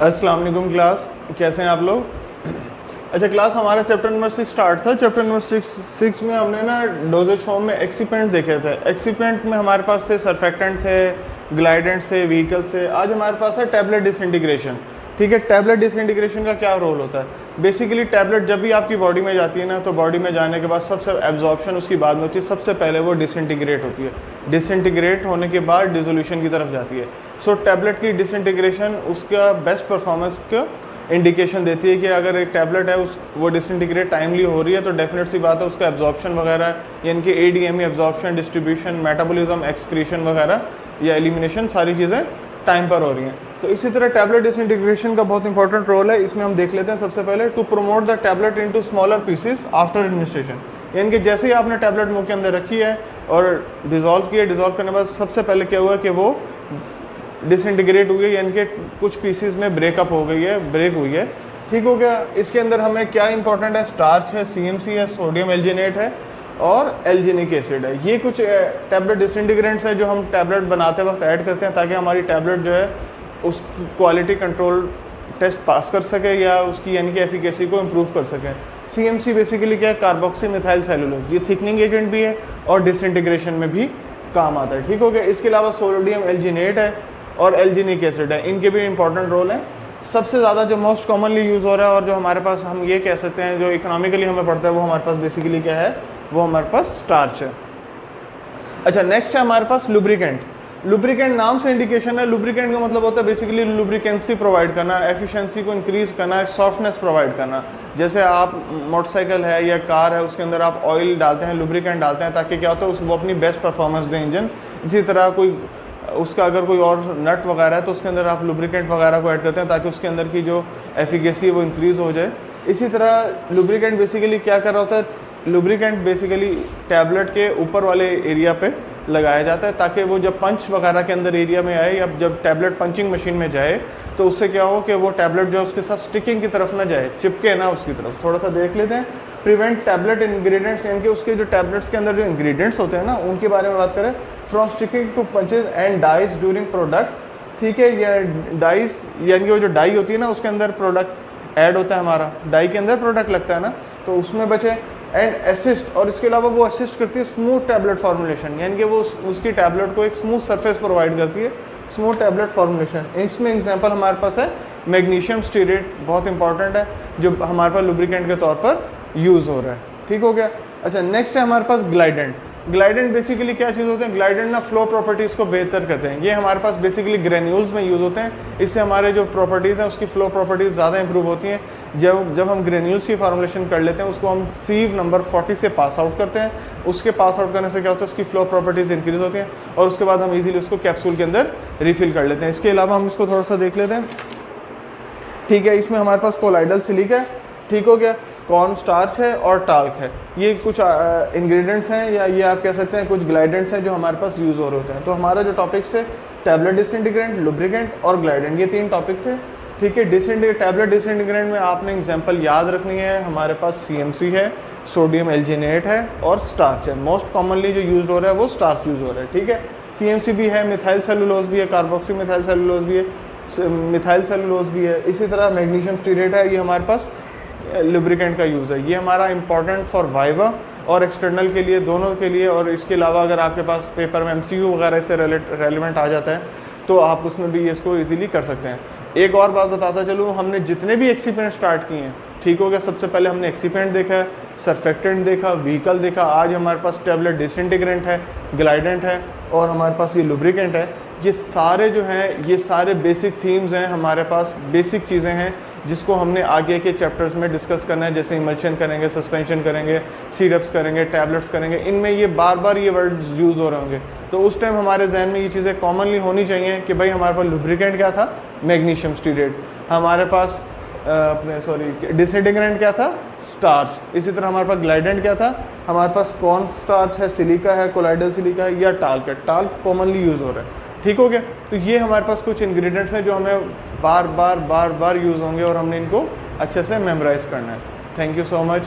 अस्सलाम वालेकुम क्लास, कैसे हैं आप लोग। अच्छा क्लास, हमारा चैप्टर नंबर 6 स्टार्ट था। चैप्टर नंबर 6 में हमने ना डोजेज फॉर्म में एक्सीपेंट देखे थे। एक्सीपेंट में हमारे पास थे सरफेक्टेंट थे, ग्लाइडेंट्स थे, व्हीकल्स थे। आज हमारे पास है टैबलेट डिसइंटीग्रेशन। ठीक है, टैबलेट डिसइंटीग्रेशन का क्या रोल होता है। बेसिकली टैबलेट जब भी आपकी बॉडी में जाती है ना, तो बॉडी में जाने के बाद सबसे एब्जॉर्प्शन उसकी बाद में होती है। सबसे पहले वो डिसइंटीग्रेट होती है। डिसइंटीग्रेट होने के बाद डिसोल्यूशन की तरफ जाती है। सो टैबलेट की डिसइंटीग्रेशन उसका बेस्ट परफॉर्मेंस का इंडिकेशन देती है कि अगर एक टैबलेट है वो डिसइंटीग्रेट टाइमली हो रही है, तो डेफिनेट सी बात है उसका एब्जॉर्प्शन वगैरह, यानी कि ADME absorption, distribution, metabolism, excretion वगैरह या एलिमिनेशन, सारी चीज़ें टाइम पर हो रही हैं। तो इसी तरह टैबलेट डिसइंटीग्रेशन का बहुत इंपॉर्टेंट रोल है। इसमें हम देख लेते हैं सबसे पहले, to promote the tablet into smaller pieces after administration. यानी कि जैसे ही आपने टैबलेट मुंह के अंदर रखी है और डिज़ोल्व किया, डिज़ोल्व करने के बाद सबसे पहले क्या हुआ कि वो डिसइंटीग्रेट हुई है, यानी कि कुछ पीसेस में ब्रेकअप हो गई है, ब्रेक हुई है। ठीक हो गया। इसके अंदर हमें क्या इंपॉर्टेंट है, स्टार्च है, CMC है, सोडियम एल्जिनेट है और एल्जिनिक एसिड है। ये कुछ टैबलेट डिसइंटीग्रेंट्स हैं जो हम टैबलेट बनाते वक्त ऐड करते हैं ताकि हमारी टैबलेट जो है उसकी क्वालिटी कंट्रोल टेस्ट पास कर सके या उसकी यानी कि एफिकेसी को इम्प्रूव कर सके। CMC बेसिकली क्या है, कार्बोक्सी मिथाइल सेलुलोज। ये थिकनिंग एजेंट भी है और डिसइंटीग्रेशन में भी काम आता है। ठीक हो गया। इसके अलावा सोडियम एल्जिनेट है और एल्जिनिक एसिड है, इनके भी इंपॉर्टेंट रोल है। सबसे ज़्यादा जो मोस्ट कॉमनली यूज़ हो रहा है और जो हमारे पास हम ये कह सकते हैं जो इकोनॉमिकली हमें पड़ता है, वो हमारे पास बेसिकली क्या है, वो हमारे पास स्टार्च है। अच्छा नेक्स्ट है हमारे पास लुब्रिकेंट। लुब्रिकेंट नाम से इंडिकेशन है, लुब्रिकेंट का मतलब होता है बेसिकली लुब्रिकेंसी प्रोवाइड करना, एफिशिएंसी को इंक्रीज़ करना, सॉफ्टनेस प्रोवाइड करना। जैसे आप मोटरसाइकिल है या कार है, उसके अंदर आप ऑयल डालते हैं, लुब्रिकेंट डालते हैं ताकि क्या होता है वो अपनी बेस्ट परफॉर्मेंस दे इंजन। इसी तरह कोई उसका अगर कोई और नट वगैरह है तो उसके अंदर आप लुब्रिकेंट वगैरह को ऐड करते हैं ताकि उसके अंदर की जो एफिकेसी है वो इंक्रीज़ हो जाए। इसी तरह लुब्रिकेंट बेसिकली क्या कर रहा होता है, लुब्रिकेंट बेसिकली टैबलेट के ऊपर वाले एरिया पे लगाया जाता है ताकि वो जब पंच वगैरह के अंदर एरिया में आए या जब टैबलेट पंचिंग मशीन में जाए तो उससे क्या हो कि वो टैबलेट जो है उसके साथ स्टिकिंग की तरफ ना जाए, चिपके ना उसकी तरफ। थोड़ा सा देख लेते हैं। प्रिवेंट टैबलेट इंग्रेडिएंट्स, यानी कि उसके जो टैबलेट्स के अंदर जो इंग्रेडिएंट्स होते हैं ना, उनके बारे में बात करें। From sticking to punches and dies during product. ठीक है, ये डाइज यानी कि वो जो डाई होती है ना, उसके अंदर प्रोडक्ट ऐड होता है, हमारा डाई के अंदर प्रोडक्ट लगता है ना, तो उसमें बचे। एंड असिस्ट, और इसके अलावा वो असिस्ट करती है स्मूथ टैबलेट फॉर्मुलेशन, यानी कि वो उसकी टैबलेट को एक स्मूथ सरफेस प्रोवाइड करती है, स्मूथ टैबलेट फॉर्मुलेशन। इसमें एग्जांपल हमारे पास है मैग्नीशियम स्टीरेट, बहुत इंपॉर्टेंट है, जो हमारे पास लुब्रिकेंट के तौर पर यूज़ हो रहा है। ठीक हो गया। अच्छा नेक्स्ट है हमारे पास ग्लाइडेंट। ग्लाइडेंट बेसिकली क्या चीज़ होते हैं, ग्लाइडेंट ना फ्लो प्रॉपर्टीज़ को बेहतर करते हैं। ये हमारे पास बेसिकली ग्रेन्यूल्स में यूज़ होते हैं। इससे हमारे जो प्रॉपर्टीज़ हैं उसकी फ्लो प्रॉपर्टीज़ ज़्यादा इंप्रूव होती हैं। जब हम ग्रेन्यूल्स की फॉर्मुलेशन कर लेते हैं, उसको हम सीव नंबर 40 से पास आउट करते हैं। उसके पास आउट करने से क्या होता है, उसकी फ्लो प्रॉपर्टीज़ इंक्रीज़ होती हैं और उसके बाद हम ईजिली उसको कैप्सूल के अंदर रिफ़िल कर लेते हैं। इसके अलावा हम इसको थोड़ा सा देख लेते हैं। ठीक है, इसमें हमारे पास कोलाइडल सिलिका है। ठीक हो गया। कॉर्न स्टार्च है और टाल्क है। ये कुछ इंग्रेडिएंट्स हैं या ये आप कह सकते हैं कुछ ग्लाइडेंट्स हैं जो हमारे पास यूज़ हो रहे होते हैं। तो हमारा जो टॉपिक्स है टैबलेट डिसइंटीग्रेंट, लुब्रिकेंट और ग्लाइडेंट, ये 3 टॉपिक थे। ठीक है, टैबलेट डिसइंटीग्रेंट में आपने एग्जांपल याद रखनी है। हमारे पास CMC है, सोडियम एल्जिनेट है और स्टार्च है। मोस्ट कॉमनली जो यूज़ हो रहा है वो स्टार्च यूज़ हो रहा है। ठीक है, CMC भी है, मिथाइल सेलुलोज भी है, कार्बोक्सी मिथाइल सेलुलोज भी है, मिथाइल सेलुलोज भी है। इसी तरह मैग्नीशियम स्टीरेट है, ये हमारे पास लुब्रिकेंट का यूज़ है। ये हमारा इंपॉर्टेंट फॉर वाइवा और एक्सटर्नल के लिए, दोनों के लिए। और इसके अलावा अगर आपके पास पेपर में MCQ वगैरह से रेलिवेंट आ जाता है तो आप उसमें भी इसको इजीली कर सकते हैं। एक और बात बताता चलूँ, हमने जितने भी एक्सीपेंट स्टार्ट किए हैं, ठीक हो गया, सबसे पहले हमने एक्सीपेंट देखा है, सरफेक्टेंट देखा, व्हीकल देखा, आज हमारे पास टैबलेट डिसइंटीग्रेंट है, ग्लाइडेंट है और हमारे पास ये लुब्रिकेंट है। ये सारे जो हैं, ये सारे बेसिक थीम्स हैं, हमारे पास बेसिक चीज़ें हैं जिसको हमने आगे के चैप्टर्स में डिस्कस करना है। जैसे इमल्शन करेंगे, सस्पेंशन करेंगे, सीरप्स करेंगे, टैबलेट्स करेंगे, इनमें ये बार बार ये वर्ड्स यूज़ हो रहे होंगे। तो उस टाइम हमारे जहन में ये चीज़ें कॉमनली होनी चाहिए कि भाई हमारे पास लुब्रिकेंट क्या था, मैग्नीशियम स्टीरेट, हमारे पास डिसइंटीग्रेंट क्या था, स्टार्च। इसी तरह हमारे पास ग्लाइडेंट क्या था, हमारे पास कॉर्न स्टार्च है, सिलिका है, कोलाइडल सिलिका है या टाल्क है। टाल्क कॉमनली यूज़ हो रहा है। ठीक हो गया। तो ये हमारे पास कुछ इंग्रेडिएंट्स हैं जो हमें बार बार यूज़ होंगे और हमने इनको अच्छे से मेमोराइज़ करना है। Thank you so much.